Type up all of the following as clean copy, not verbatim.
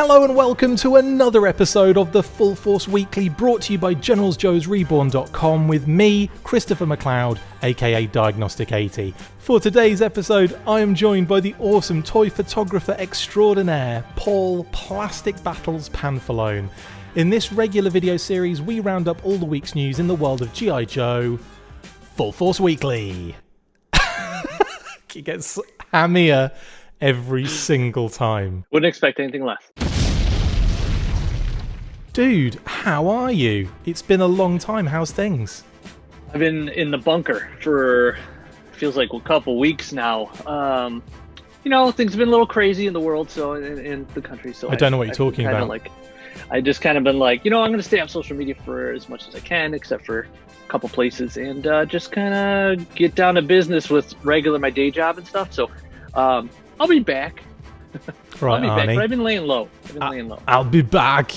Hello and welcome to another episode of the Full Force Weekly, brought to you by GeneralsJoes Reborn.com with me, Christopher McLeod, aka Diagnostic 80. For today's episode, I am joined by the awesome toy photographer extraordinaire, Paul Plastic Battles Panfalone. In this regular video series, we round up all the week's news in the world of G.I. Joe. Full Force Weekly. It gets hammier every single time. Wouldn't expect anything less. Dude, how are you? It's been a long time. How's things? I've been in the bunker for, feels like a couple weeks now. Things have been a little crazy in the world, so in the country. So I don't know what you're talking about. I just kind of been like, I'm going to stay off social media for as much as I can, except for a couple places, and just kind of get down to business with my day job and stuff. So I'll be back. Right, I'll be Arnie. back, but I've been laying low. I'll be back.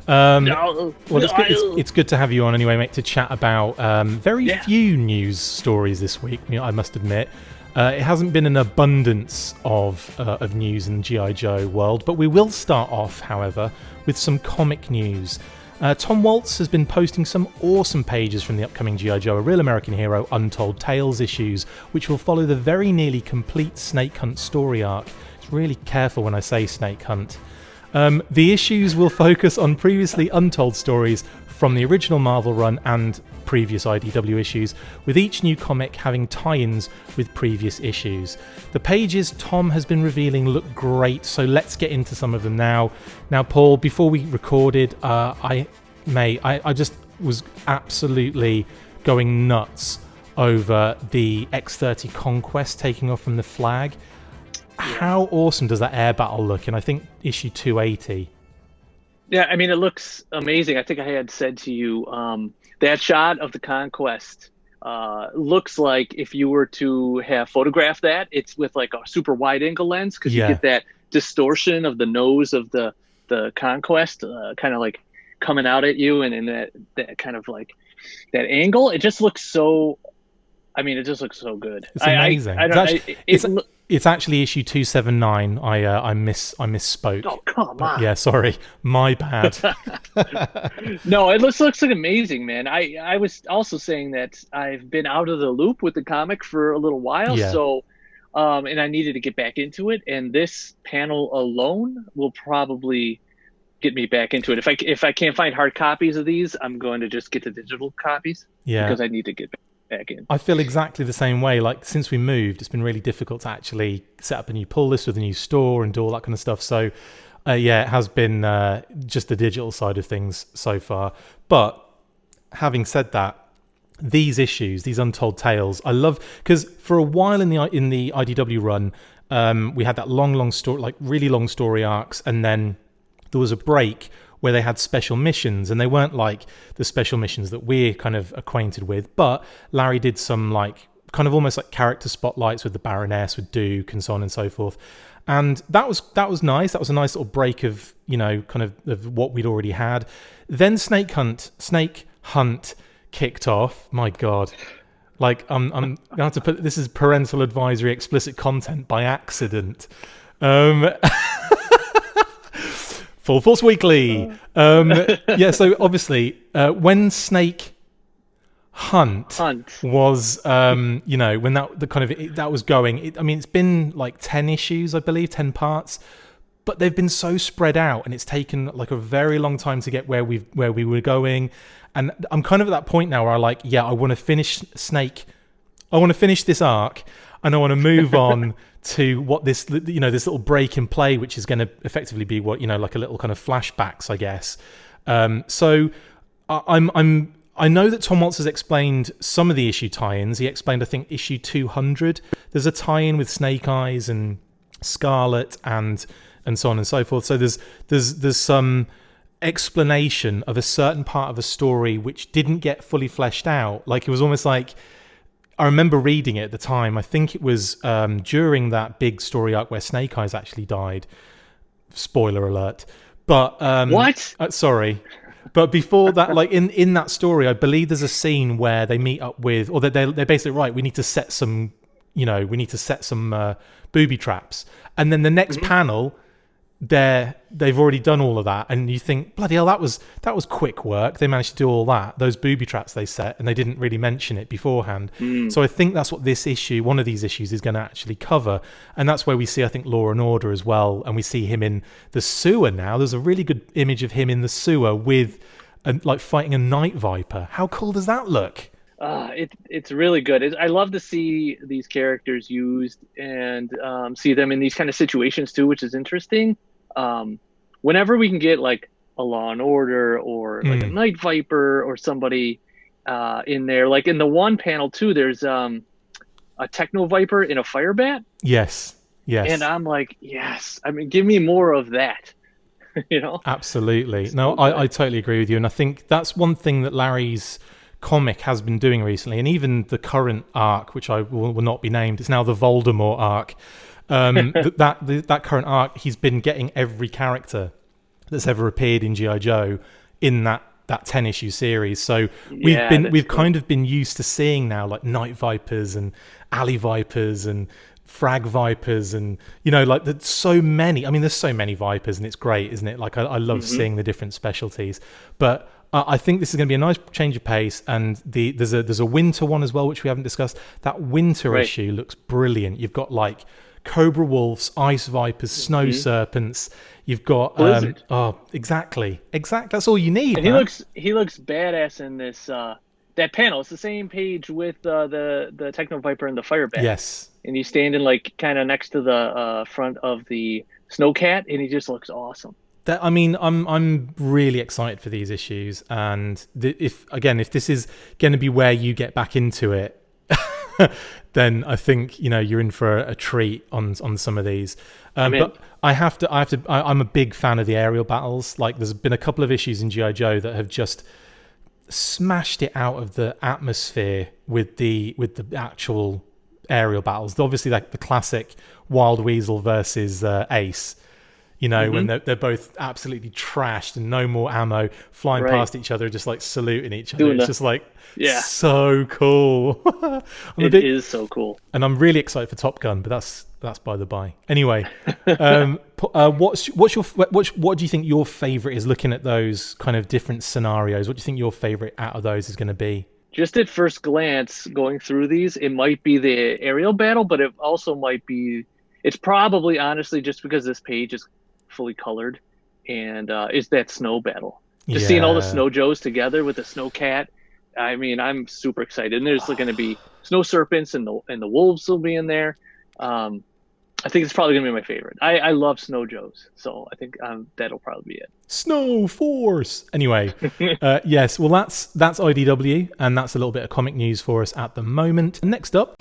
It's good to have you on anyway, mate, to chat about very few news stories this week, I must admit. It hasn't been an abundance of news in the G.I. Joe world, but we will start off, however, with some comic news. Tom Waltz has been posting some awesome pages from the upcoming G.I. Joe, A Real American Hero Untold Tales issues, which will follow the very nearly complete Snake Hunt story arc. It's really careful when I say Snake Hunt. The issues will focus on previously untold stories from the original Marvel run and previous IDW issues, with each new comic having tie-ins with previous issues. The pages Tom has been revealing look great, so let's get into some of them now. Now, Paul, before we recorded, I just was absolutely going nuts over the X-30 Conquest taking off from the Flag. How awesome does that air battle look in, I think, issue 280? Yeah, I mean, it looks amazing. I think I had said to you, that shot of the Conquest looks like if you were to have photographed that, it's with like a super wide angle lens, because you get that distortion of the nose of the Conquest kind of like coming out at you, and in that kind of like that angle. It just looks so, it just looks so good. It's amazing. It's actually issue 279. I misspoke. Oh, come on. Yeah, sorry. My bad. No, it looks like amazing, man. I was also saying that I've been out of the loop with the comic for a little while, so and I needed to get back into it, and this panel alone will probably get me back into it. If I can't find hard copies of these, I'm going to just get the digital copies, because I need to get back in. I feel exactly the same way. Like, since we moved, it's been really difficult to actually set up a new pull list with a new store and do all that kind of stuff. So it has been just the digital side of things so far. But having said that, these issues, these Untold Tales, I love, because for a while in the IDW run, we had that long story, like really long story arcs, and then there was a break where they had special missions, and they weren't like the special missions that we're kind of acquainted with, but Larry did some like kind of almost like character spotlights with the Baroness, with Duke, and so on and so forth. And that was nice. That was a nice little break of, kind of what we'd already had. Then Snake Hunt kicked off. My God. Like, I'm going to have to put, this is parental advisory explicit content by accident. Full Force Weekly. So obviously, when Snake Hunt was, when that was going, it's been like 10 issues, I believe, 10 parts, but they've been so spread out, and it's taken like a very long time to get where we were going. And I'm kind of at that point now where I want to finish I want to finish this arc, and I want to move on to what this little break in play, which is going to effectively be what, like a little kind of flashbacks, I guess. So I know that Tom Waltz has explained some of the issue tie-ins. He explained, I think, issue 200. There's a tie-in with Snake Eyes and Scarlet and so on and so forth. So there's some explanation of a certain part of a story which didn't get fully fleshed out. Like, it was almost like, I remember reading it at the time. I think it was during that big story arc where Snake Eyes actually died. Spoiler alert. But what? Sorry. But before that, like in that story, I believe there's a scene where they meet up with, or they're basically right. We need to set some, booby traps, and then the next panel, they've already done all of that, and you think, bloody hell, that was quick work. They managed to do all that, those booby traps they set, and they didn't really mention it beforehand. So I think that's what one of these issues is going to actually cover, and that's where we see, I think, Law and Order as well, and we see him in the sewer now. There's a really good image of him in the sewer with like fighting a night viper. How cool does that look? It's really good. I love to see these characters used and see them in these kind of situations too, which is interesting. Whenever we can get like a Law and Order or like a Night Viper or somebody in there, like in the one panel too, there's a Techno Viper in a fire bat. Yes. And I'm like, yes. I mean, give me more of that. You know? Absolutely. No, I totally agree with you, and I think that's one thing that Larry's comic has been doing recently, and even the current arc, which I will not be named, it's now the Voldemort arc. That current arc, he's been getting every character that's ever appeared in G.I. Joe in that 10-issue series. So we've kind of been used to seeing now like Night Vipers and Alley Vipers and Frag Vipers, and like there's so many. I mean, there's so many Vipers, and it's great, isn't it? Like I love seeing the different specialties, but I think this is going to be a nice change of pace, and there's a winter one as well, which we haven't discussed. That winter issue looks brilliant. You've got like Cobra Wolves, Ice Vipers, Snow Serpents. You've got exactly. That's all you need. And he looks badass in this that panel. It's the same page with the Techno Viper and the Fire Bat. Yes. And he's standing like kind of next to the front of the Snowcat, and he just looks awesome. I'm really excited for these issues, and if this is going to be where you get back into it, then I think you're in for a treat on some of these. But I'm a big fan of the aerial battles. Like, there's been a couple of issues in G.I. Joe that have just smashed it out of the atmosphere with the actual aerial battles. Obviously, like the classic Wild Weasel versus Ace. When they're both absolutely trashed and no more ammo, flying past each other, just like saluting each other. It's just like, so cool. It is so cool. And I'm really excited for Top Gun, but that's by the by. Anyway, what do you think your favorite is, looking at those kind of different scenarios? What do you think your favorite out of those is going to be? Just at first glance, going through these, it might be the aerial battle, but it also might be, it's probably honestly just because this page is fully colored, and is that snow battle. Just seeing all the Snow Joes together with the Snowcat. I mean, I'm super excited. And there's going to be Snow Serpents, and the Wolves will be in there. I think it's probably going to be my favorite. I love Snow Joes, so I think that'll probably be it. Snow Force. Anyway, yes. Well, that's IDW, and that's a little bit of comic news for us at the moment. Next up,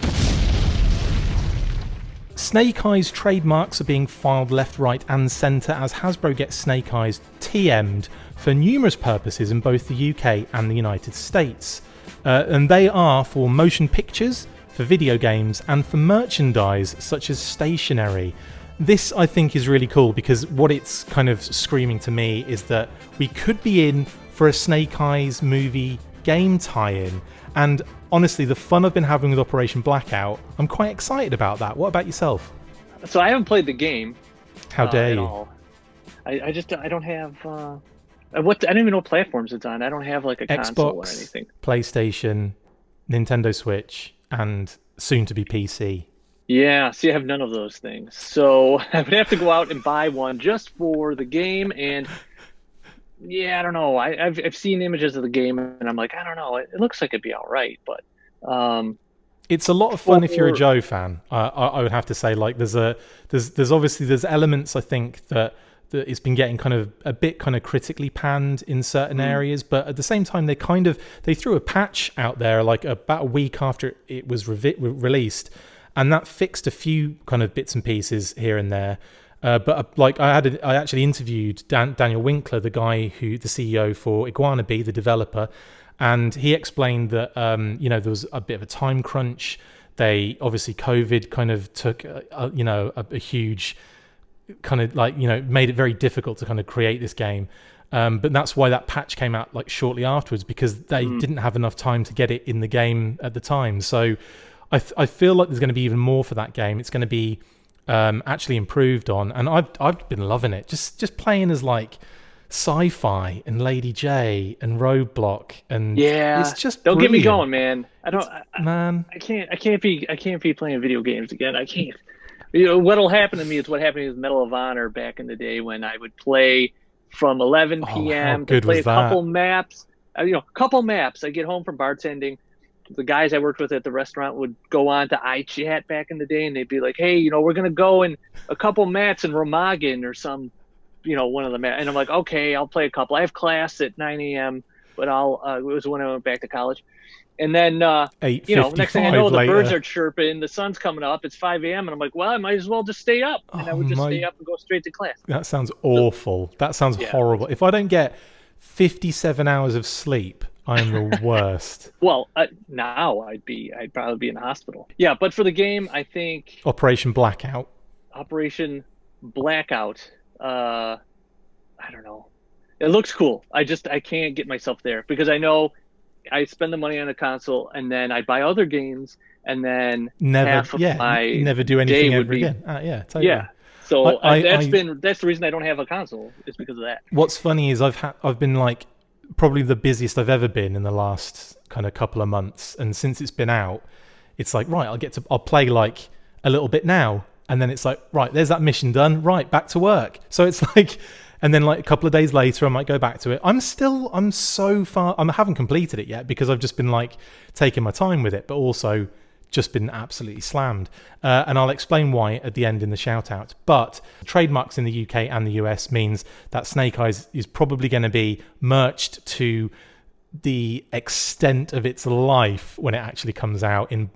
Snake Eyes trademarks are being filed left, right and centre as Hasbro gets Snake Eyes TM'd for numerous purposes in both the UK and the United States. And they are for motion pictures, for video games, and for merchandise such as stationery. This, I think, is really cool, because what it's kind of screaming to me is that we could be in for a Snake Eyes movie game tie-in. And honestly, the fun I've been having with Operation Blackout, I'm quite excited about that. What about yourself? So I haven't played the game. How dare you? All. I don't have I don't even know what platforms it's on. I don't have like a Xbox, console or anything. PlayStation, Nintendo Switch, and soon to be PC. Yeah, see, I have none of those things. So I would have to go out and buy one just for the game. And yeah, I don't know. I've seen images of the game, and I'm like, I don't know. It looks like it'd be all right, but it's a lot of fun if you're a Joe fan. I would have to say, like, there's obviously elements, I think, that it's been getting kind of a bit kind of critically panned in certain areas, but at the same time, they threw a patch out there like about a week after it was released, and that fixed a few kind of bits and pieces here and there. But like I actually interviewed Daniel Winkler, the CEO for Iguana Bee, the developer, and he explained that there was a bit of a time crunch. They obviously COVID kind of took a huge kind of made it very difficult to kind of create this game. But that's why that patch came out like shortly afterwards, because they didn't have enough time to get it in the game at the time. So I feel like there's going to be even more for that game. It's going to be actually improved on, and I've been loving it. Just playing as like Sci-Fi and Lady J and Roadblock, and it's just don't brilliant. get me going, man. I can't be playing video games again. I can't. You know what'll happen to me is what happened with Medal of Honor back in the day when I would play from 11 p.m. to play a couple maps. Couple maps. I get home from bartending. The guys I worked with at the restaurant would go on to iChat back in the day, and they'd be like, "Hey, we're gonna go in a couple mats in Remagen or some, one of the mats." And I'm like, "Okay, I'll play a couple. I have class at 9 a.m., but it was when I went back to college." And then, next thing I know, the birds are chirping, the sun's coming up, it's 5 a.m., and I'm like, well, I might as well just stay up. And I would just stay up and go straight to class. That sounds awful. That sounds horrible. If I don't get 57 hours of sleep, I'm the worst. Well, now I'd probably be in the hospital. Yeah, but for the game, I think Operation Blackout. I don't know. It looks cool. I can't get myself there because I know I spend the money on a console and then I buy other games and then never do anything ever again. Totally. Yeah. So that's the reason I don't have a console is because of that. What's funny is I've been like probably the busiest I've ever been in the last kind of couple of months, and since it's been out, it's like right, I'll play like a little bit now, and then it's like right, there's that mission done, right, back to work. So it's like, and then like a couple of days later, I might go back to it. I'm so far, I haven't completed it yet because I've just been like taking my time with it, but also just been absolutely slammed. And I'll explain why at the end in the shout out. But trademarks in the UK and the US means that Snake Eyes is probably going to be merged to the extent of its life when it actually comes out in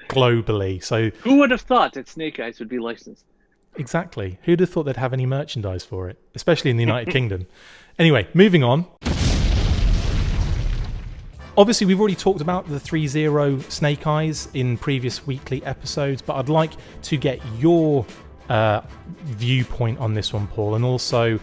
globally. So who would have thought that Snake Eyes would be licensed? Exactly. Who'd have thought they'd have any merchandise for it, especially in the United Kingdom. Anyway, moving on. Obviously, we've already talked about the 3-0 Snake Eyes in previous weekly episodes, but I'd like to get your viewpoint on this one, Paul, and also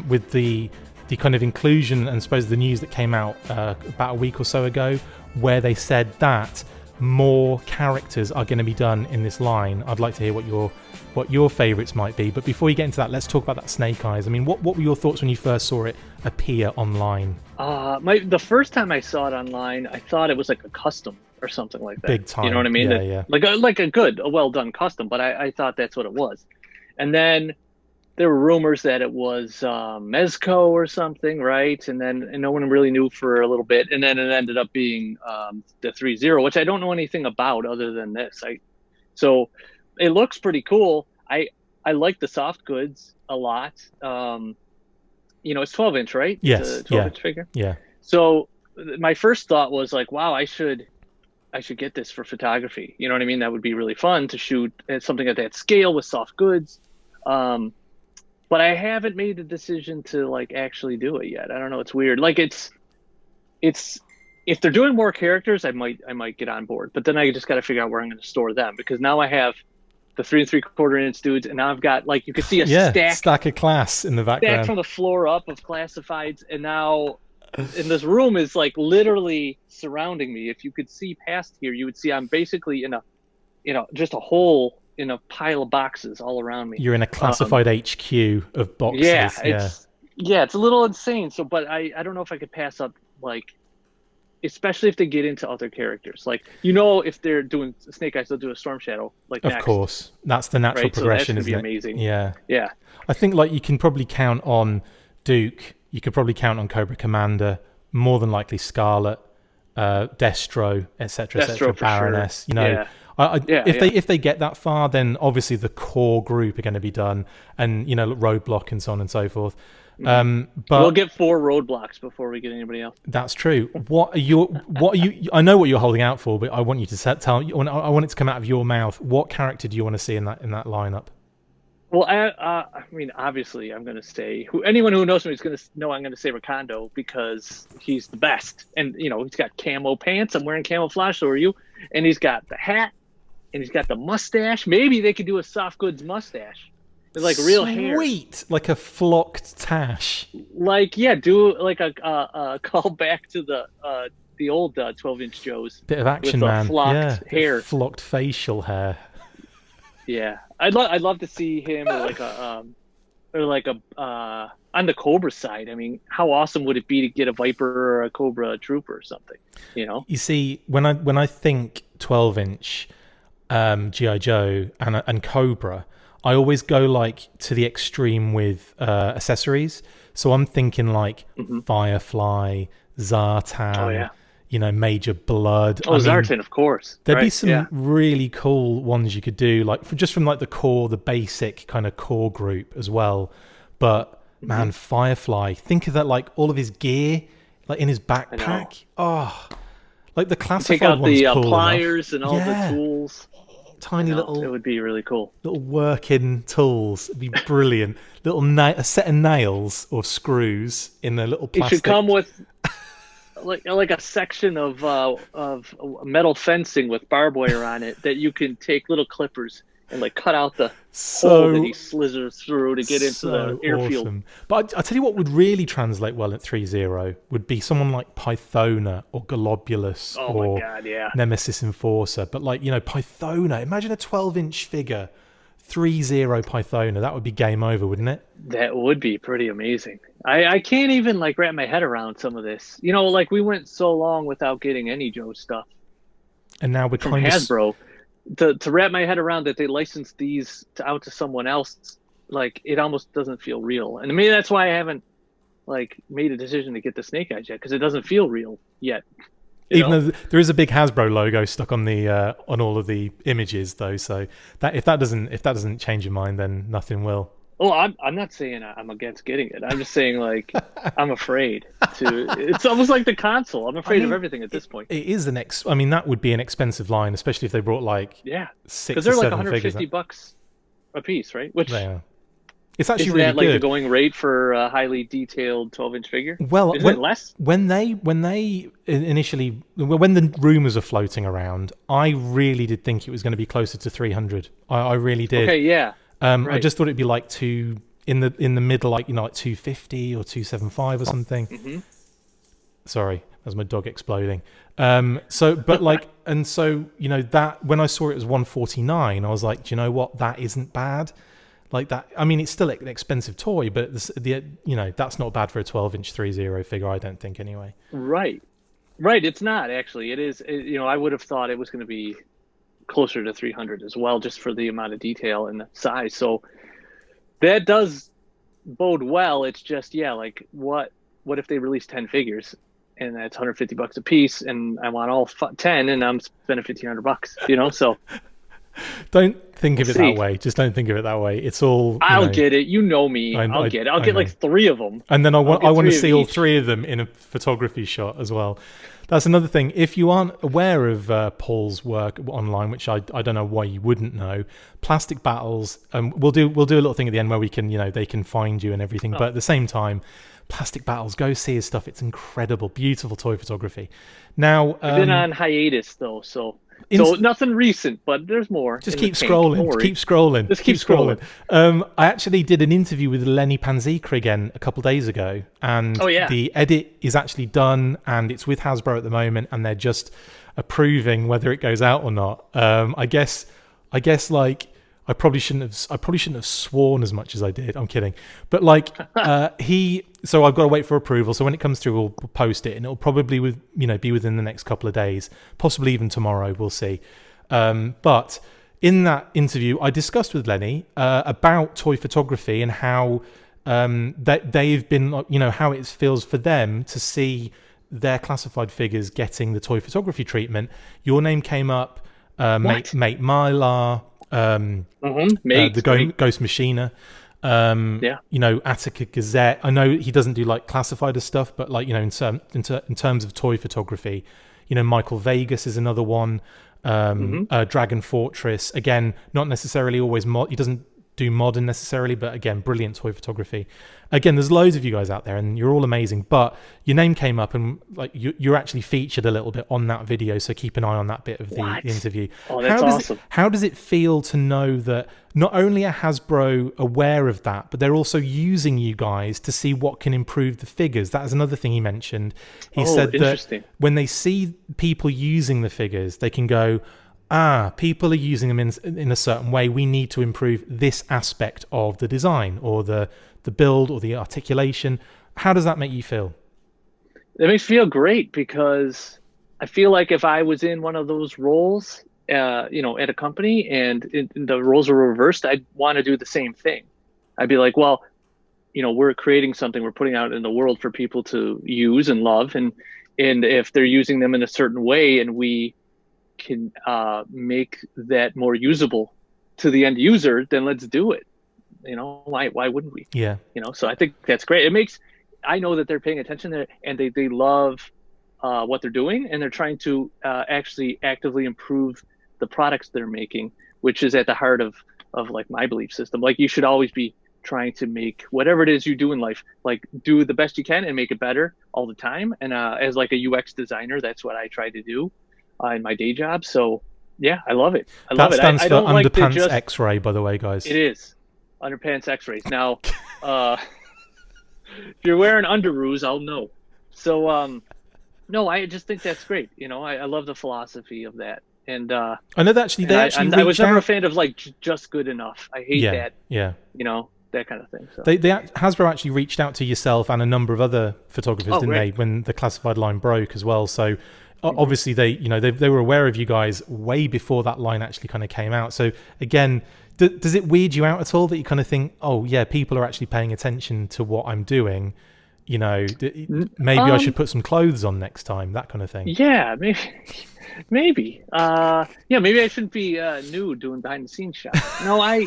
with the kind of inclusion and I suppose the news that came out about a week or so ago, where they said that more characters are going to be done in this line. I'd like to hear what your favourites might be. But before we get into that, let's talk about that Snake Eyes. I mean, what were your thoughts when you first saw it appear online? The first time I saw it online, I thought it was like a custom or something like that. Big time. You know what I mean? Yeah. Like a well done custom, but I thought that's what it was. And then there were rumors that it was Mezco or something, right? And no one really knew for a little bit. And then it ended up being the 3-0, which I don't know anything about other than this. So it looks pretty cool. I like the soft goods a lot. It's 12-inch, right? Yes. It's a 12-inch figure. Yeah. So my first thought was like, wow, I should get this for photography. You know what I mean? That would be really fun to shoot at something at that scale with soft goods. But I haven't made the decision to like actually do it yet. I don't know. It's weird. Like it's if they're doing more characters, I might get on board. But then I just got to figure out where I'm going to store them because now I have the 3 3/4-inch dudes, and now I've got like you can see a stack of class in the background, stack from the floor up of classifieds, and now in this room is like literally surrounding me. If you could see past here, you would see I'm basically in just a hole in a pile of boxes all around me. You're in a classified HQ of boxes. It's a little insane. So, but I don't know if I could pass up like, especially if they get into other characters. Like, if they're doing Snake Eyes, they'll do a Storm Shadow. Like, of course, that's the natural progression, so that's isn't be amazing. Yeah. Yeah. I think like you can probably count on Duke. You could probably count on Cobra Commander. More than likely Scarlet, Destro, etc., Baroness. Sure. If they get that far, then obviously the core group are going to be done, and Roadblock and so on and so forth. But we'll get 4 roadblocks before we get anybody else. That's true. What are you? I know what you're holding out for, but I want you to tell. I want it to come out of your mouth. What character do you want to see in that lineup? Well, I mean, obviously, I'm going to say anyone who knows me is going to know I'm going to say Recondo because he's the best, and he's got camo pants. I'm wearing camouflage, so are you? And he's got the hat, and he's got the mustache. Maybe they could do a soft goods mustache. It's like real hair. Sweet, like a flocked tash. Like do like a call back to the old 12-inch Joes. Bit of Action with Man. Flocked hair. Flocked facial hair. Yeah, I'd love to see him or like a on the Cobra side. I mean, how awesome would it be to get a Viper or a Cobra Trooper or something? You know. You see, when I think 12-inch GI Joe and Cobra, I always go like to the extreme with accessories. So I'm thinking like Firefly, Zartan, Major Blood. Oh, Zartan, of course. There'd be some really cool ones you could do, like just from like the basic kind of core group as well. But man, Firefly, think of that, like all of his gear, like in his backpack. Oh, like the classified one's take out the cool pliers enough. and all the tools. Tiny little. It would be really cool. Little working tools. It'd be brilliant. A set of nails or screws in a little plastic. It should come with like a section of metal fencing with barbed wire on it that you can take little clippers and like cut out the hole that he slithers through to get into the airfield. Awesome. But I tell you what would really translate well at 3.0 would be someone like Pythona or Globulus or Nemesis Enforcer. But like, Pythona, imagine a 12-inch figure, 3.0 Pythona. That would be game over, wouldn't it? That would be pretty amazing. I can't even like wrap my head around some of this. Like we went so long without getting any Joe stuff. And now we're from Hasbro. To wrap my head around that they licensed these out to someone else, like it almost doesn't feel real. And maybe that's why I haven't like made a decision to get the Snake Eyes yet, because it doesn't feel real yet. Even though there is a big Hasbro logo stuck on the on all of the images, though, so that if that doesn't change your mind, then nothing will. Oh, I'm not saying I'm against getting it. I'm just saying like I'm afraid to. It's almost like the console. I'm afraid of everything at this point. It is that would be an expensive line, especially if they brought like 6 because they're or 7 like $150 figures a piece, right? Which it's actually isn't really that like good. the going rate for a highly detailed 12-inch figure? Well, is it less? When the rumors are floating around, I really did think it was going to be closer to 300. I really did. Okay, yeah. I just thought it'd be like in the middle, like like 250 or 275 or something. Sorry, that was my dog exploding. That when I saw it was 149, I was like, do you know what? That isn't bad. Like that. I mean, it's still an expensive toy, but that's not bad for a 12-inch 3.0 figure. I don't think anyway. Right. It's not actually. It is. I would have thought it was going to be closer to 300 as well, just for the amount of detail and the size. So that does bode well. It's just like what if they release 10 figures and that's $150 a piece, and I want all 10, and I'm spending $1,500. So don't think of it that way. Just don't think of it that way. It's all. I'll get it. You know me. I'll get it. I'll get like 3 of them, and then I want to see all 3 of them in a photography shot as well. That's another thing. If you aren't aware of Paul's work online, which I don't know why you wouldn't know, Plastic Battles. We'll do a little thing at the end where we can they can find you and everything. But at the same time, Plastic Battles, go see his stuff. It's incredible, beautiful toy photography. Now I've been on hiatus though, so nothing recent, but there's more. Just keep scrolling. Keep scrolling. Just keep scrolling. I actually did an interview with LENNY PANZICA again a couple of days ago, and the edit is actually done, and it's with Hasbro at the moment, and they're just approving whether it goes out or not. I guess like I probably shouldn't have sworn as much as I did. I'm kidding, but like so I've got to wait for approval. So when it comes through, we'll post it, and it'll probably be within the next couple of days, possibly even tomorrow. We'll see. But in that interview, I discussed with LENNY about toy photography and how that they've been, how it feels for them to see their classified figures getting the toy photography treatment. Your name came up, Mate Mylar. The Ghost Machiner, Attica Gazette. I know he doesn't do like classified stuff, but like in terms of toy photography, Michael Vegas is another one. Dragon Fortress, again, not necessarily always he doesn't do modern necessarily, but again, brilliant toy photography. Again, there's loads of you guys out there, and you're all amazing. But your name came up, and like you're actually featured a little bit on that video, so keep an eye on that bit of the interview. Oh, that's awesome! How does it feel to know that not only are Hasbro aware of that, but they're also using you guys to see what can improve the figures? That is another thing he mentioned. He said that when they see people using the figures, they can go, people are using them in a certain way. We need to improve this aspect of the design or the build or the articulation. How does that make you feel? It makes me feel great because I feel like if I was in one of those roles, at a company and the roles were reversed, I'd want to do the same thing. I'd be like, well, we're creating something, we're putting out in the world for people to use and love. And if they're using them in a certain way and we can make that more usable to the end user, then let's do it. Why wouldn't we? Yeah. So I think that's great. I know that they're paying attention there and they love what they're doing, and they're trying to actually actively improve the products they're making, which is at the heart of like my belief system. Like, you should always be trying to make whatever it is you do in life, like, do the best you can and make it better all the time. And as like a UX designer, that's what I try to do in my day job. So yeah, I love it. That stands for Underpants X-ray, by the way, guys. It is Underpants X-rays. Now, if you're wearing underoos, I'll know. So no, I just think that's great. I love the philosophy of that. And I know that I was never a fan of like just good enough. I hate that. Yeah. That kind of thing. So. Hasbro actually reached out to yourself and a number of other photographers, didn't they, when the classified line broke as well? So obviously they were aware of you guys way before that line actually kind of came out. So again, does it weird you out at all that you kind of think, oh yeah, people are actually paying attention to what I'm doing? Maybe I should put some clothes on next time, that kind of thing. Yeah, maybe. Maybe I shouldn't be nude doing behind the scenes shots. No, I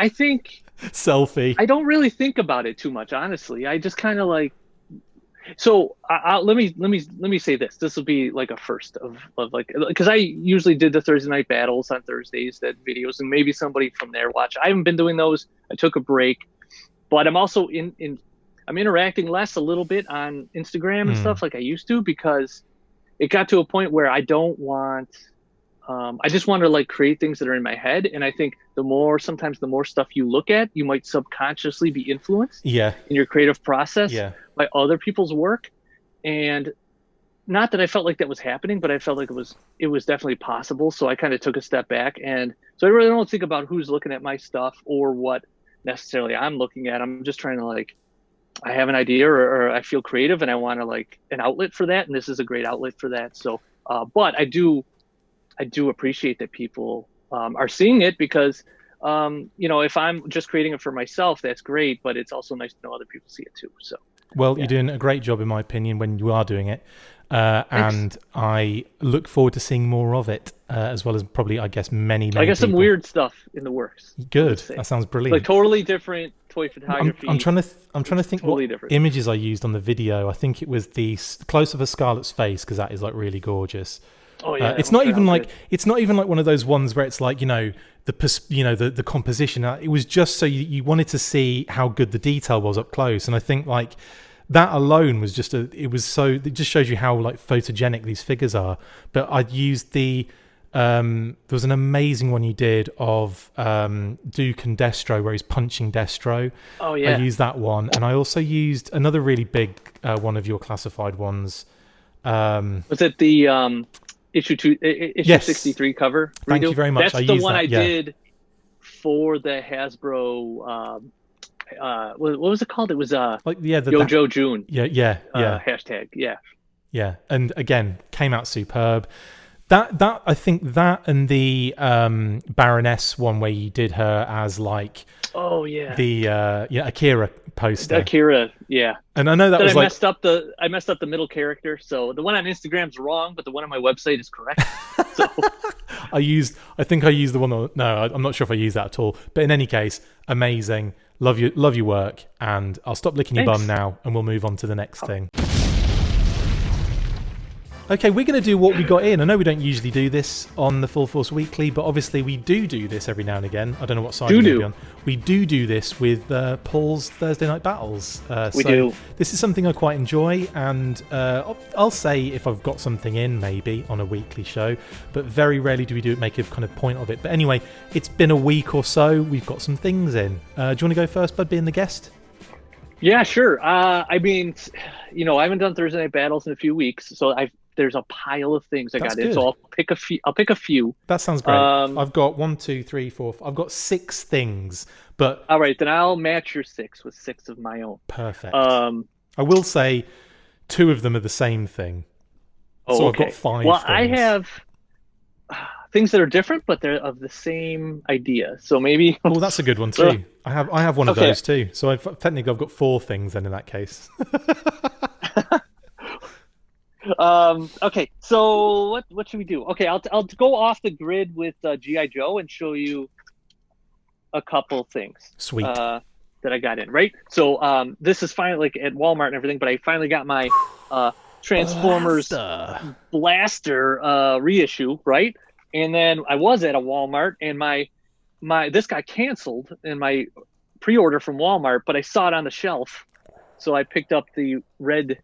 think selfie. I don't really think about it too much, honestly. I just kind of like. So let me say this. This will be like a first of like, because I usually did the Thursday night battles on Thursdays, that videos, and maybe somebody from there watch. I haven't been doing those. I took a break, but I'm also I'm interacting less a little bit on Instagram and stuff like I used to, because it got to a point where I don't want. I just want to like create things that are in my head, and I think sometimes the more stuff you look at, you might subconsciously be influenced in your creative process by other people's work. And not that I felt like that was happening, but I felt like it was definitely possible. So I kind of took a step back, and so I really don't think about who's looking at my stuff or what necessarily I'm looking at. I'm just trying to like, I have an idea or I feel creative and I want to like an outlet for that, and this is a great outlet for that. So but I do appreciate that people are seeing it, because if I'm just creating it for myself, that's great, but it's also nice to know other people see it too. So you're doing a great job, in my opinion, when you are doing it, and I look forward to seeing more of it, as well as probably, I guess, many I got some weird stuff in the works. Good. That sounds brilliant. Like totally different toy photography. I'm trying to think totally what different images I used on the video. I think it was the close-up of Scarlett's face, because that is like really gorgeous. Oh yeah, it's not even like one of those ones where it's like the composition. It was just so you wanted to see how good the detail was up close, and I think like that alone was just it just shows you how like photogenic these figures are. But I'd used there was an amazing one you did of Duke and Destro where he's punching Destro. Oh yeah, I used that one, and I also used another really big one of your classified ones. Was it the issue 63 cover redo? Thank you very much. That's the one I did for the Hasbro what was it called? It was Yojo June. Yeah. Hashtag. Yeah. And again, came out superb. That I think that and the Baroness one where you did her as like the Akira poster. Akira, yeah. And I know that was I messed up the middle character, so the one on Instagram's wrong, but the one on my website is correct. So I think I used the one I'm not sure if I used that at all. But in any case, amazing. Love your work, and I'll stop licking your bum now and we'll move on to the next thing. Okay, we're going to do what we got in. I know we don't usually do this on the Full Force Weekly, but obviously we do this every now and again. I don't know what side you're going to be on. We do this with Paul's Thursday Night Battles. We do. This is something I quite enjoy, and I'll say if I've got something in, maybe, on a weekly show, but very rarely do we make a kind of point of it. But anyway, it's been a week or so. We've got some things in. Do you want to go first, Bud, being the guest? Yeah, sure. I mean, I haven't done Thursday Night Battles in a few weeks, so there's a pile of things I got in. good. So I'll pick a few. That sounds great. I've got 1, 2, 3, 4. I've got 6 things, but all right, then I'll match your 6 with 6 of my own. Perfect. I will say 2 of them are the same thing. So I've got 5 Well, things. I have things that are different, but they're of the same idea. So maybe. Oh, that's a good one too. I have one of those too. So technically, I've got 4 things then in that case. Okay. So what should we do? Okay, I'll go off the grid with GI Joe and show you a couple things. Sweet. That I got in, right? So this is finally like at Walmart and everything, but I finally got my Transformers Blaster reissue, right? And then I was at a Walmart, and my this got canceled in my pre-order from Walmart, but I saw it on the shelf, so I picked up the red.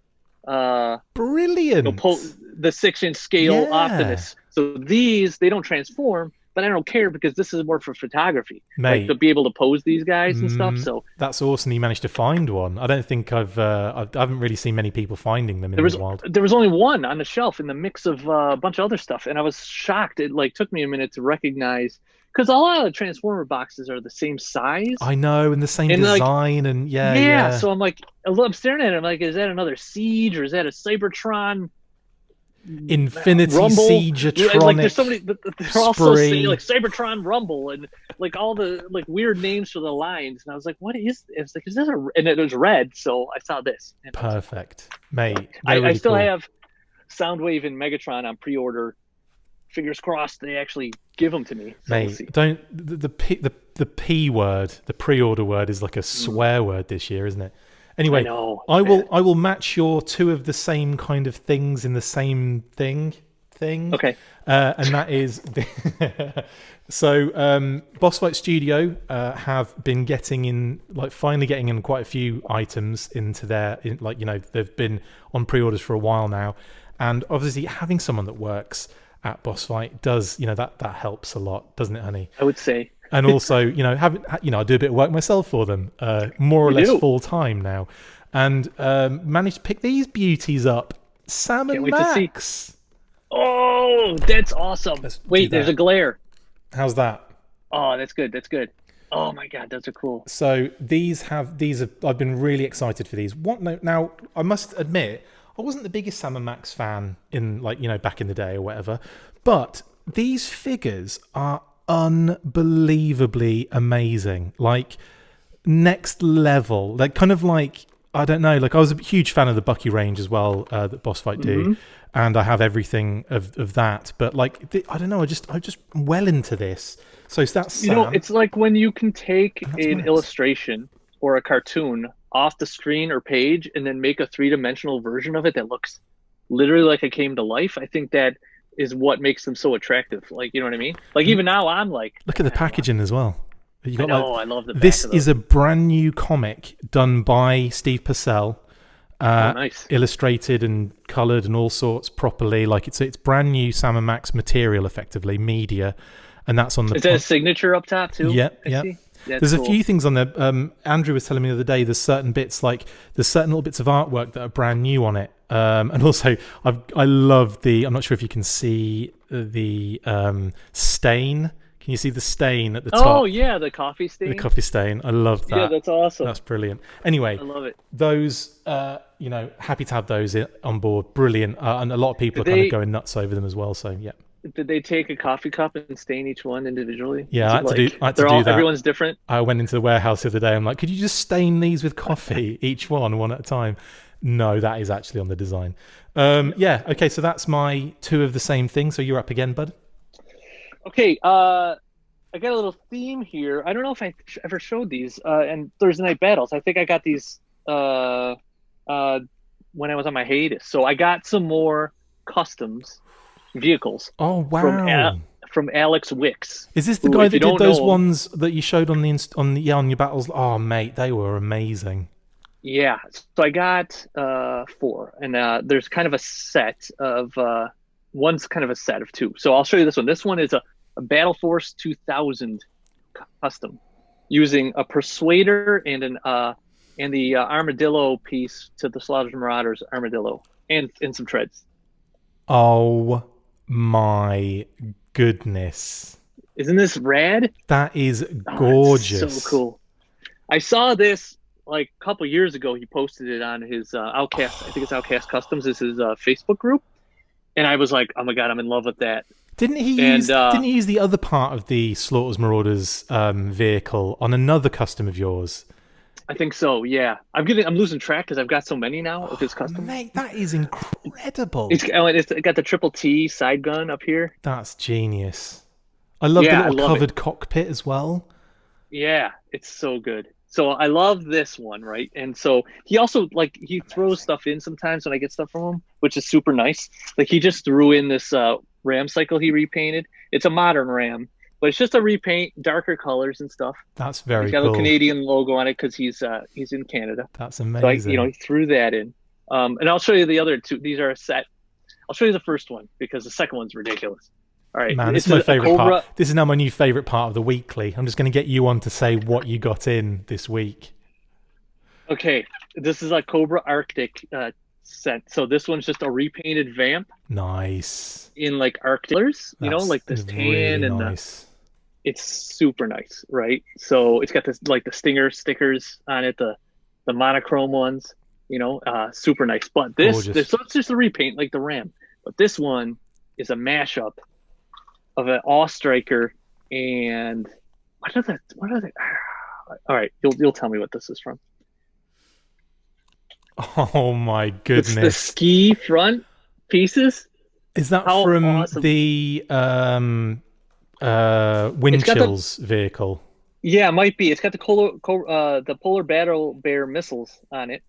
Brilliant. The 6-inch scale Optimus. So these, they don't transform, but I don't care because this is more for photography, mate. Like to be able to pose these guys and stuff. So that's awesome. You managed to find one. I don't think I haven't really seen many people finding them in the wild. There was only one on the shelf in the mix of a bunch of other stuff, and I was shocked. It like took me a minute to recognize, because a lot of the Transformer boxes are the same size. I know, and the same design, and yeah. So I'm staring at it. I'm like, is that another Siege, or is that a Cybertron? Infinity Rumble? Siegeatronic. Like there's so many. They're also saying like Cybertron Rumble and like all the like weird names for the lines, and I was like, what is this? It's like, is this a? And it was red, so I saw this. Perfect, mate. I still have Soundwave and Megatron on pre-order. Fingers crossed they actually give them to me. So mate, don't the P word, the pre-order word is like a swear word this year, isn't it? Anyway, I will match your 2 of the same kind of things in the same thing. Okay. And that is so Boss Fight Studio have been finally getting in quite a few items into their they've been on pre-orders for a while now, and obviously having someone that works at Boss Fight does that helps a lot, doesn't it, honey? I would say. And also, I do a bit of work myself for them, more or less full time now, and managed to pick these beauties up. Sam and Max. Oh, that's awesome! Wait, there's a glare. How's that? Oh, that's good. That's good. Oh my God, those are cool. So I've been really excited for these. Now I must admit, I wasn't the biggest Sam and Max fan in back in the day or whatever, but these figures are unbelievably amazing, like next level. Like kind of like, I don't know, like I was a huge fan of the Bucky range as well, that Boss Fight do, and I have everything of that. But like I don't know, I just well into this. So that's Sam. It's like when you can take an illustration or a cartoon off the screen or page and then make a 3-dimensional version of it that looks literally like it came to life. I think that is what makes them so attractive. Like, you know what I mean? Like even now I'm like, look at the packaging as well. You got I love the back this of those. is a brand new comic done by Steve Purcell, nice. Illustrated and colored and all sorts properly. Like it's brand new Sam and Max material, effectively media, and that's on the. Is that a signature up top too? Yep. There's cool. a few things on there. Andrew was telling me the other day. There's certain little bits of artwork that are brand new on it. And also, I love the. I'm not sure if you can see the stain. Can you see the stain at the top? Oh yeah, the coffee stain. The coffee stain. I love that. Yeah, that's awesome. That's brilliant. Anyway, I love it. Those, happy to have those on board. Brilliant. And a lot of people are kind of going nuts over them as well. So yeah. Did they take a coffee cup and stain each one individually? Yeah, I had to do that. Everyone's different. I went into the warehouse the other day. I'm like, could you just stain these with coffee, each one at a time? No, that is actually on the design. Yeah. Okay. So that's my 2 of the same thing. So you're up again, bud. Okay. I got a little theme here. I don't know if I ever showed these in Thursday Night Battles. I think I got these when I was on my hiatus. So I got some more customs vehicles. Oh wow! From Alex Wicks. Is this the guy that did those ones that you showed on your battles? Oh mate, they were amazing. Yeah, so I got 4, and there's kind of a set of one's kind of a set of 2. So I'll show you this one. This one is a Battle Force 2000 custom using a Persuader and the armadillo piece to the Slaughtered Marauders armadillo and some treads. Oh my goodness. Isn't this rad? That is Oh, gorgeous. it's so cool. I saw this like a couple years ago. He posted it on his Outcast. I think it's Outcast Customs. Is his Facebook group, and I was like, "Oh my god, I'm in love with that." Didn't he use the other part of the Slaughters Marauders vehicle on another custom of yours? I think so. Yeah, I'm losing track because I've got so many now of his customs. Mate, that is incredible. It's got the triple T side gun up here. That's genius. I love the little covered cockpit as well. Yeah, it's so good. So I love this one, right? And so he also he throws stuff in sometimes when I get stuff from him, which is super nice. Like he just threw in this Ram cycle he repainted. It's a modern Ram, but it's just a repaint, darker colors and stuff. That's very cool. He's got a Canadian logo on it because he's in Canada. That's amazing. So he threw that in. And I'll show you the other two. These are a set. I'll show you the first one because the second one's ridiculous. All right, man, this is my favorite part. This is now my new favorite part of the weekly. I'm just going to get you on to say what you got in this week. Okay, this is a Cobra Arctic set. So this one's just a repainted vamp. Nice. In like Arctic colors, like this tan really and nice. It's super nice, right? So it's got this like the Stinger stickers on it, the monochrome ones, super nice. But so it's just a repaint like the Ram. But this one is a mashup of an Awe Striker and what are they? All right, you'll tell me what this is from. Oh my goodness! It's the ski front pieces. Is that from awesome. The Windchill's vehicle? Yeah, it might be. It's got the Polar Battle Bear missiles on it.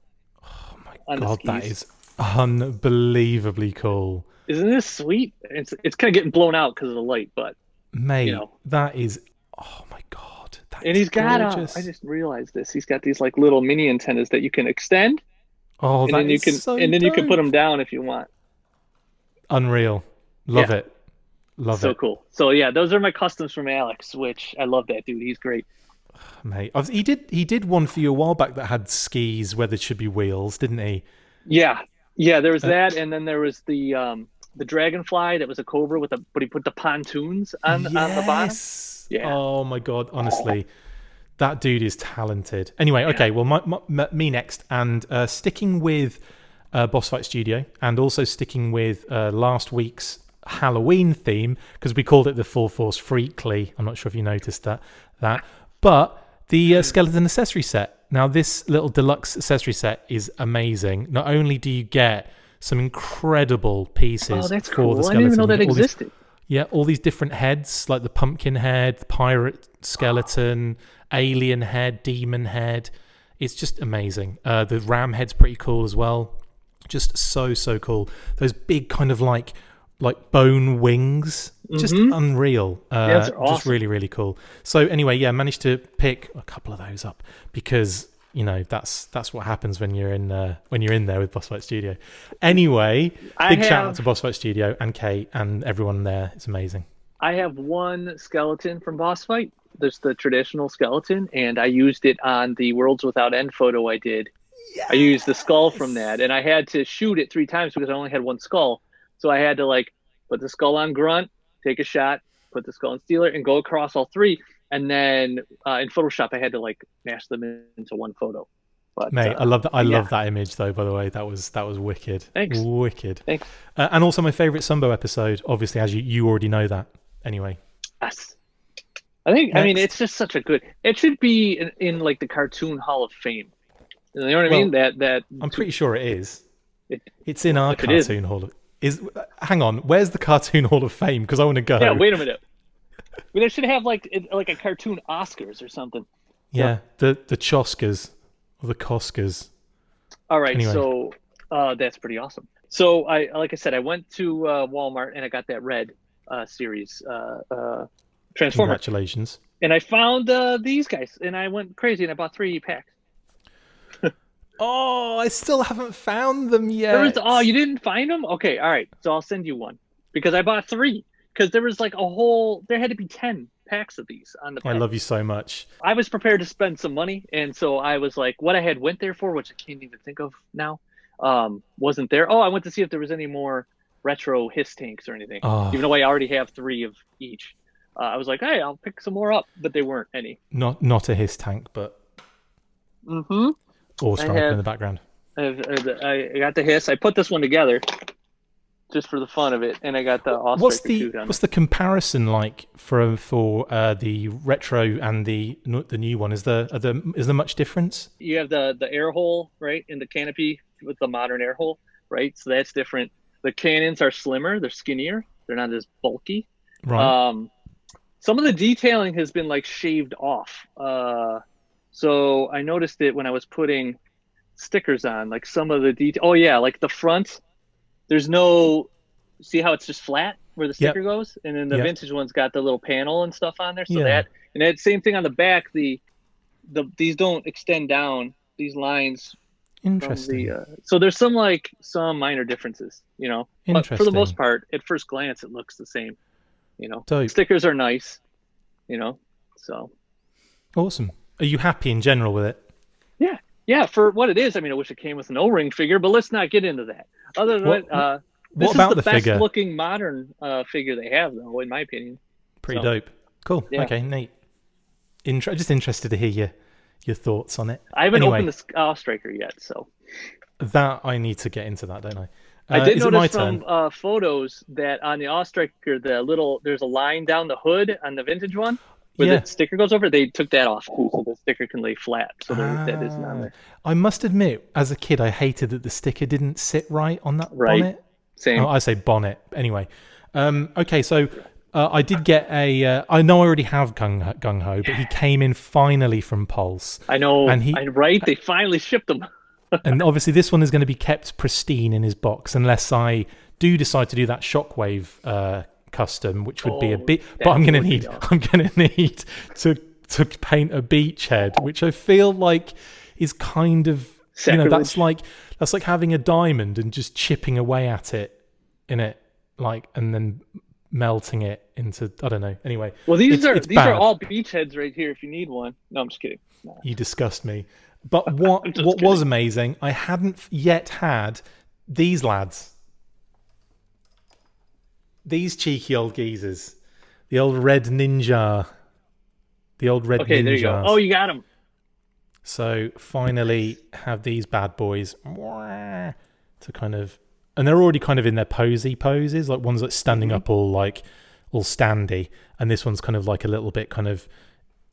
Oh my god, that is unbelievably cool. Isn't this sweet? It's kind of getting blown out because of the light, but mate, that is, oh my god, and he's got I just realized this. He's got these like little mini antennas that you can extend. Oh, and you can put them down if you want. Unreal, love it, love it. So cool. So yeah, those are my customs from Alex, which I love that dude. He's great, mate. He did one for you a while back that had skis where there should be wheels, didn't he? Yeah. There was that, and then there was the Dragonfly that was a Cobra but he put the pontoons on the bottom. Yeah. Oh my god, honestly, that dude is talented. Anyway, okay, well, me next, and sticking with Boss Fight Studio, and also sticking with last week's Halloween theme because we called it the Full Force Freakly. I'm not sure if you noticed that, but the skeleton accessory set. Now, this little deluxe accessory set is amazing. Not only do you get some incredible pieces that's for cool. the skeleton. I didn't even know that existed. All these different heads, like the pumpkin head, the pirate skeleton, alien head, demon head. It's just amazing. The ram head's pretty cool as well. Just so cool. Those big kind of like bone wings, just unreal. Those are awesome. Just really cool. So anyway, managed to pick a couple of those up because that's what happens when you're in there with Boss Fight Studio. Anyway, shout out to Boss Fight Studio and Kate and everyone there. It's amazing. I have one skeleton from Boss Fight. There's the traditional skeleton, and I used it on the Worlds Without End photo I did. Yes! I used the skull from that, and I had to shoot it 3 times because I only had one skull. So I had to put the skull on grunt, take a shot, put the skull on stealer, and go across all 3. And then in Photoshop, I had to mash them into one photo. But, mate, I love that. I love that image, though. By the way, that was wicked. Thanks. Wicked. Thanks. And also my favorite Sumbo episode. Obviously, as you already know that. Anyway. Yes. I mean, it's just such a good. It should be in the Cartoon Hall of Fame. You know what I mean? That I'm pretty sure it is. It's in our Cartoon Hall of. Hang on, where's the Cartoon Hall of Fame? Because I want to go. Yeah, wait a minute. They should have like a cartoon Oscars or something. Yeah, the Choscars or the Coscars. All right, anyway. So that's pretty awesome. So I went to Walmart and I got that red series Transformer. Congratulations. And I found these guys and I went crazy and I bought 3 packs. Oh, I still haven't found them yet. You didn't find them? Okay, all right. So I'll send you one because I bought 3 because there was there had to be 10 packs of these on the pack. I love you so much. I was prepared to spend some money, and so I was like, what I had went there for, which I can't even think of now, wasn't there. Oh, I went to see if there was any more retro hiss tanks or anything. Oh, Even though I already have 3 of each. I was like, hey, I'll pick some more up, but they weren't any. not a hiss tank, but Mm-hmm. Ore I Striker in have, the background. I got the hiss. I put this one together just for the fun of it, and I got the What's Ostriker 2 down what's the comparison like for the retro and the new one? Is there much difference? You have the air hole, right, in the canopy with the modern air hole, right? So that's different. The cannons are slimmer, they're skinnier, they're not as bulky. Right. Some of the detailing has been like shaved off. So I noticed it when I was putting stickers on, like some of the detail. Oh yeah, like the front, there's no, see how it's just flat where the sticker Yep. goes, and then the Yep. vintage one's got the little panel and stuff on there. So Yeah. that same thing on the back. These don't extend down, these lines from Interesting. so there's some minor differences, but for the most Interesting. part, at first glance, it looks the same. Dope. Stickers are nice, so Awesome. Are you happy in general with it? yeah, for what it is. I mean, I wish it came with an O-ring figure, but let's not get into that. Other than What that, what this is about the the best figure? looking modern figure they have, though, in my opinion. Pretty So, dope. Cool. yeah. Okay, neat. Just interested to hear your thoughts on it. I haven't Anyway, opened the Striker yet, so that I need to get into that, don't I? I did Is it my notice from turn? photos that on the Striker, there's a line down the hood on the vintage one where the Yeah. sticker goes over. They took that off too, so the sticker can lay flat. So that isn't on Ah, there. I must admit, as a kid, I hated that the sticker didn't sit right on that Right. bonnet. Oh, Same. I say bonnet. Anyway, okay, so I did get a. I know I already have Gung Ho, but he came in finally from Pulse, I know. and Right? They finally shipped them. and obviously this one is going to be kept pristine in his box unless I do decide to do that Shockwave custom, which would be a bit. But I'm going to need to paint a beachhead, which I feel like is kind of Sacrilege. that's like having a diamond and just chipping away at it in it, like, and then melting it into, I don't know. Anyway, Well, these are bad. all beachheads right here. If you need one, no, I'm just kidding. No. You disgust me. But what was amazing, I hadn't yet had these lads. These cheeky old geezers. The old red ninja. The old red Okay, ninjas. there you go. Oh, you got them. So finally have these bad boys to kind of, and they're already kind of in their poses, like one's like standing up all standy, and this one's kind of like a little bit kind of,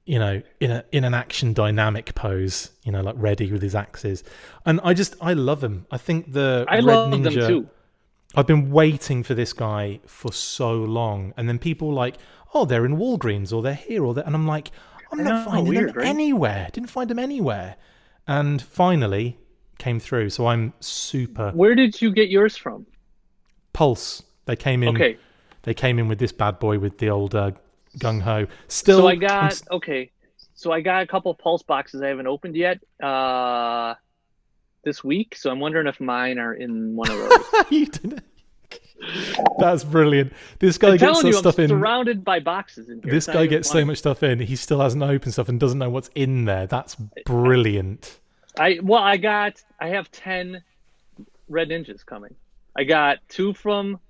in an action dynamic pose, like ready with his axes. And I love him. I think I love Ninja, them too. I've been waiting for this guy for so long, and then people were like, oh, they're in Walgreens or they're here or there, and I'm like, I'm not finding them anywhere. Didn't find them anywhere, and finally came through. So I'm super. Where did you get yours from? Pulse. They came in. Okay. They came in with this bad boy with the old gung ho. Still. So I got So I got a couple of Pulse boxes I haven't opened yet this week. So I'm wondering if mine are in one of those. You didn't. That's brilliant. This guy gets some stuff in. Surrounded by boxes in here. This guy gets so much stuff in. He still hasn't opened stuff and doesn't know what's in there. That's brilliant. I have 10 Red Ninjas coming. I got two from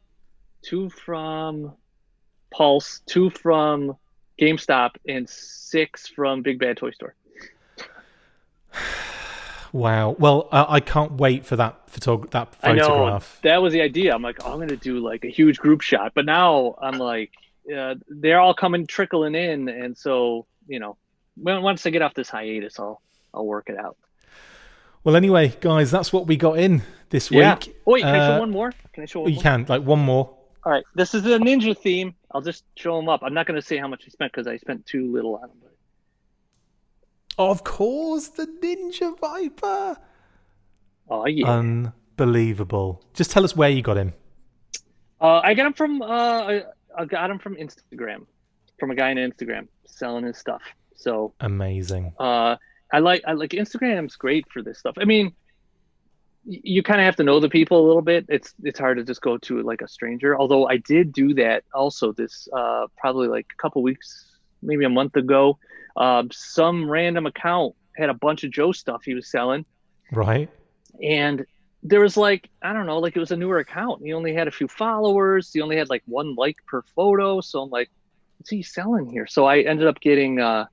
Pulse, 2 from GameStop, and 6 from Big Bad Toy Store. Wow. Well, I can't wait for that photograph. I know. That was the idea. I'm like, I'm going to do like a huge group shot. But now I'm like, they're all trickling in. And so, once I get off this hiatus, I'll work it out. Well, anyway, guys, that's what we got in this week. Oh, wait, can I show one more? You can, like one more. All right. This is the Ninja theme. I'll just show them up. I'm not going to say how much I spent because I spent too little on them. Of course, the Ninja Viper. Oh, yeah. Unbelievable. Just tell us where you got him. I got him from Instagram, from a guy on Instagram selling his stuff. So amazing. I like Instagram's great for this stuff. I mean, you kind of have to know the people a little bit. It's hard to just go to like a stranger. Although I did do that also this probably like a couple weeks, maybe a month ago. Some random account had a bunch of Joe stuff he was selling. Right. And there was like, I don't know, like it was a newer account. He only had a few followers. He only had like one like per photo. So I'm like, what's he selling here? So I ended up getting I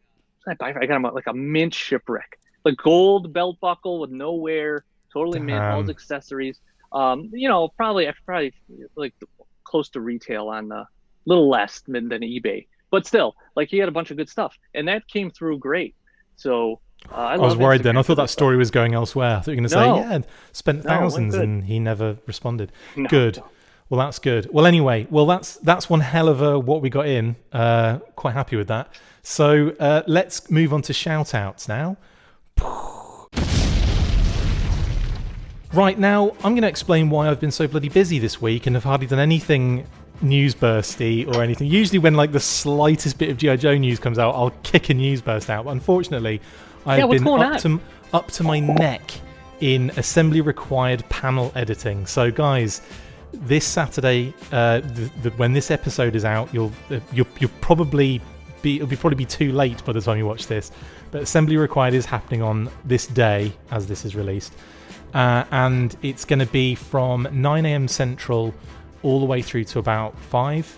got him like a mint shipwreck, like gold belt buckle with no wear, totally mint, all his accessories. Probably like close to retail on a little less than eBay, but still, like he had a bunch of good stuff, and that came through great. So I was worried then. I thought that story was going elsewhere. I thought you were going to say, yeah, spent thousands, and he never responded. Good. No. Well, that's good. Well, anyway, that's one hell of a what we got in. Quite happy with that. So let's move on to shout-outs now. Right, now, I'm going to explain why I've been so bloody busy this week and have hardly done anything news bursty or anything. Usually when like the slightest bit of G.I. Joe news comes out, I'll kick a news burst out. But unfortunately, I've been up to my neck in assembly required panel editing. So guys, this Saturday, when this episode is out, you'll probably it'll probably be too late by the time you watch this. But assembly required is happening on this day as this is released, and it's going to be from 9 a.m. Central all the way through to about 5.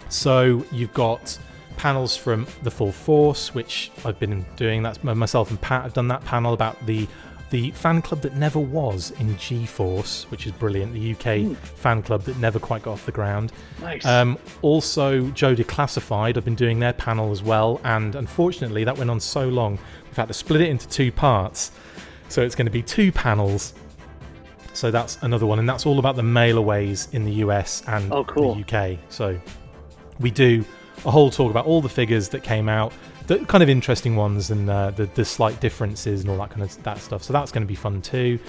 So you've got panels from the Full Force, which I've been doing. That's myself and Pat have done that panel about the fan club that never was in G-Force, which is brilliant. The UK fan club that never quite got off the ground. Nice. Also, Joe Declassified, I've been doing their panel as well, and unfortunately that went on so long, we've had to split it into 2 parts. So it's going to be 2 panels. So that's another one, and that's all about the mailaways in the US and the UK. So we do a whole talk about all the figures that came out, the kind of interesting ones, and the slight differences and all that kind of that stuff. So that's going to be fun too.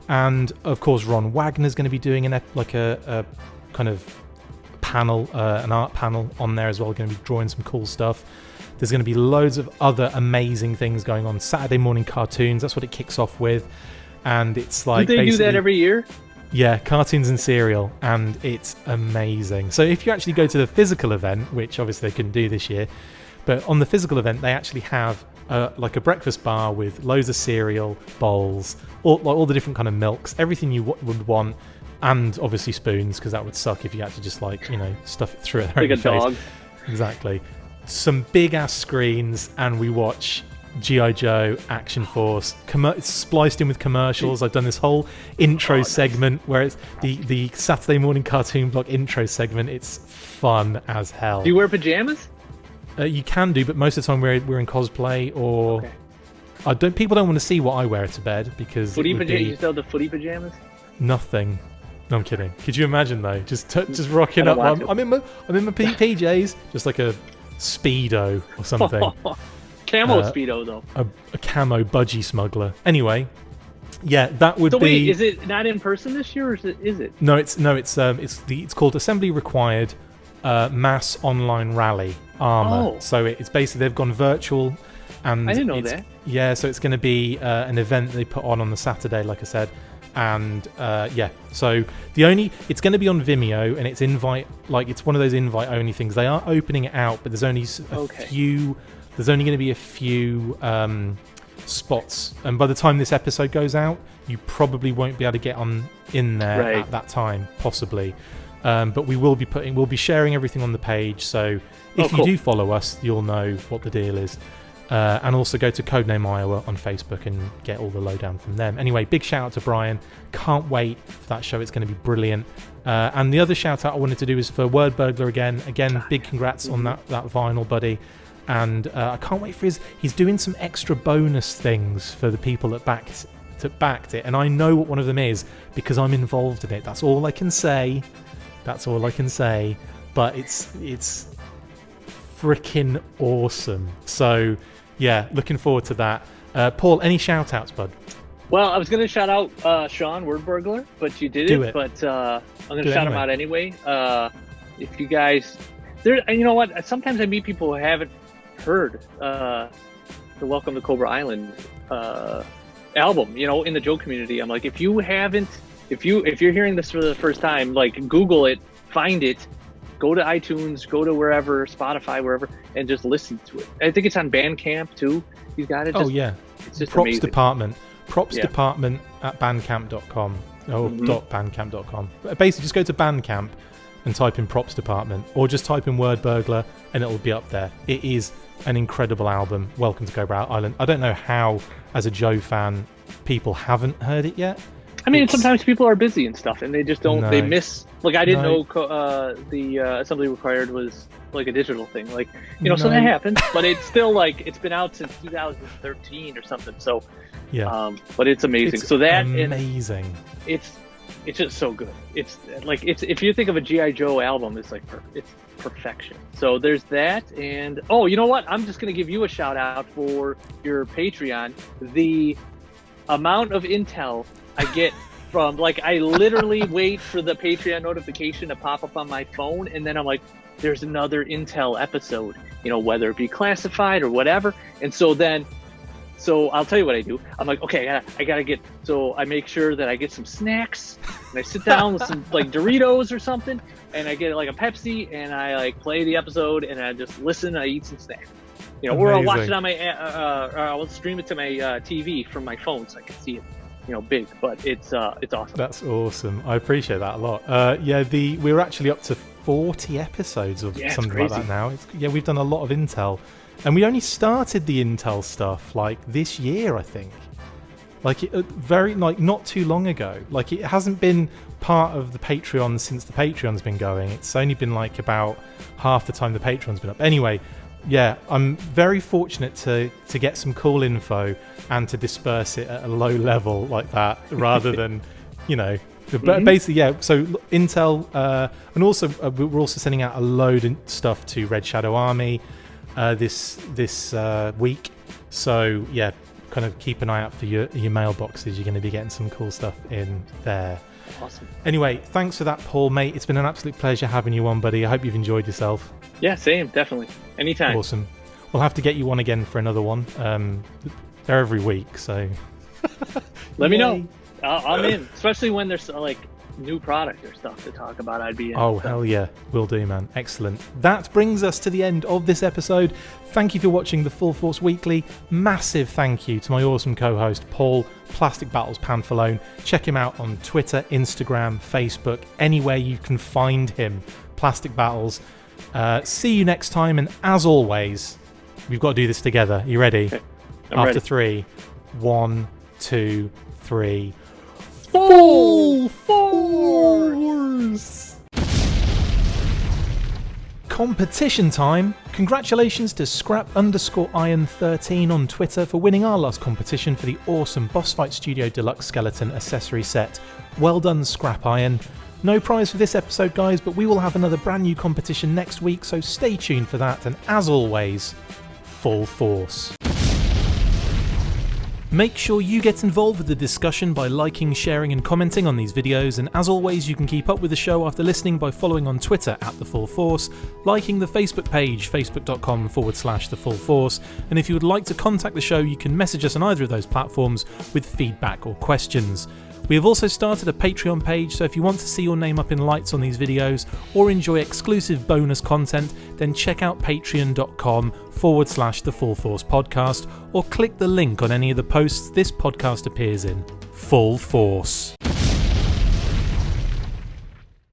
And of course, Ron Wagner's going to be doing a kind of panel, an art panel on there as well. Going to be drawing some cool stuff. There's going to be loads of other amazing things going on. Saturday morning cartoons. That's what it kicks off with. And it's like, do they do that every year? Yeah, cartoons and cereal, and it's amazing. So if you actually go to the physical event, which obviously they couldn't do this year, but on the physical event they actually have like a breakfast bar with loads of cereal, bowls, all the different kind of milks, everything you would want, and obviously spoons, because that would suck if you had to just stuff it through it. Like a dog. Exactly. Some big ass screens, and we watch G.I. Joe, Action Force, it's spliced in with commercials. I've done this whole intro segment where it's the Saturday morning cartoon block intro segment. It's fun as hell. Do you wear pajamas? You can do, but most of the time we're in cosplay, or people don't want to see what I wear to bed because footy pajamas. You still have the footy pajamas? Nothing. No, I'm kidding. Could you imagine though? Just rocking up. I'm in my PJs, just like a Speedo or something. Camo Speedo though. A camo budgie smuggler. Anyway, yeah, that would be. So wait, is it not in person this year, or is it? No, it's called Assembly Required Mass Online Rally Armor. So it's basically they've gone virtual, and I didn't know that. Yeah, so it's going to be an event they put on the Saturday, like I said, and so it's going to be on Vimeo, and it's it's one of those invite only things. They are opening it out, but there's only a few. There's only going to be a few spots, and by the time this episode goes out, you probably won't be able to get in there at that time, possibly. But we'll be sharing everything on the page. So if you do follow us, you'll know what the deal is. And also go to Codename Iowa on Facebook and get all the lowdown from them. Anyway, big shout out to Brian. Can't wait for that show. It's going to be brilliant. And the other shout out I wanted to do is for Word Burglar again. Again, big congrats on that vinyl, buddy. And I can't wait for he's doing some extra bonus things for the people that backed it, and I know what one of them is because I'm involved in it. That's all I can say. But it's freaking awesome. So yeah, looking forward to that. Paul, any shout outs, bud? Well, I was going to shout out Sean Word Burglar, but you did it. But I'm going to shout him out anyway. If you guys you know what? Sometimes I meet people who haven't heard the Welcome to Cobra Island album, in the Joe community. I'm like, if you're hearing this for the first time, like Google it, find it, go to iTunes, go to wherever, Spotify, wherever, and just listen to it. I think it's on Bandcamp too. He's got it. It's just Props amazing. Department Props Department at bandcamp.com. or .bandcamp.com. Basically, just go to Bandcamp and type in Props Department, or just type in Word Burglar and it'll be up there. It is an incredible album. Welcome to Cobra Island. I don't know how, as a Joe fan, people haven't heard it yet. I mean, sometimes people are busy and stuff, and they just don't. No. They miss. Like, I didn't know the Assembly Required was like a digital thing. Like, so that happened. But it's still like it's been out since 2013 or something. So yeah. But it's amazing. So that amazing. It's just so good. It's like if you think of a G.I. Joe album, it's like it's perfection. So there's that, and you know what? I'm just gonna give you a shout out for your Patreon. The amount of intel I get from, like, I literally wait for the Patreon notification to pop up on my phone, and then I'm like, there's another Intel episode, whether it be classified or whatever. And so I'll tell you what I do. I'm like, okay, I gotta get, so I make sure that I get some snacks, and I sit down with some like Doritos or something, and I get like a Pepsi, and I like play the episode, and I just listen, I eat some snacks. Or I'll watch it on my, I'll stream it to my TV from my phone so I can see it. Big, but it's awesome. That's awesome. I appreciate that a lot. We're actually up to 40 episodes of something like that now. We've done a lot of Intel, and we only started the Intel stuff like this year, I think. Not too long ago. Like, it hasn't been part of the Patreon since the Patreon's been going. It's only been like about half the time the Patreon's been up. Anyway. Yeah, I'm very fortunate to get some cool info and to disperse it at a low level like that, rather than, basically, yeah. So Intel, and also we're also sending out a load of stuff to Red Shadow Army this week. So yeah, kind of keep an eye out for your mailboxes. You're going to be getting some cool stuff in there. Awesome. Anyway, thanks for that, Paul, mate. It's been an absolute pleasure having you on, buddy. I hope you've enjoyed yourself. Yeah, same, definitely. Anytime. Awesome. We'll have to get you on again for another one. They're every week, so... Let me know. I'm in. Especially when there's like new product or stuff to talk about, I'd be in. Oh, hell yeah. Will do, man. Excellent. That brings us to the end of this episode. Thank you for watching the Full Force Weekly. Massive thank you to my awesome co-host, Paul, Plastic Battles Panfalone. Check him out on Twitter, Instagram, Facebook, anywhere you can find him. Plastic Battles. See you next time, and as always, we've got to do this together. You ready? Okay. After ready. 3, 1, 2, 3. Full Force! Competition time! Congratulations to Scrap_Iron13 on Twitter for winning our last competition for the awesome Boss Fight Studio Deluxe Skeleton accessory set. Well done, Scrap Iron. No prize for this episode, guys, but we will have another brand new competition next week, so stay tuned for that, and as always, Full Force. Make sure you get involved with the discussion by liking, sharing and commenting on these videos, and as always you can keep up with the show after listening by following on Twitter @TheFullForce, liking the Facebook page facebook.com/TheFullForce, and if you would like to contact the show you can message us on either of those platforms with feedback or questions. We have also started a Patreon page, so if you want to see your name up in lights on these videos or enjoy exclusive bonus content, then check out patreon.com/TheFullForce podcast or click the link on any of the posts this podcast appears in. Full Force.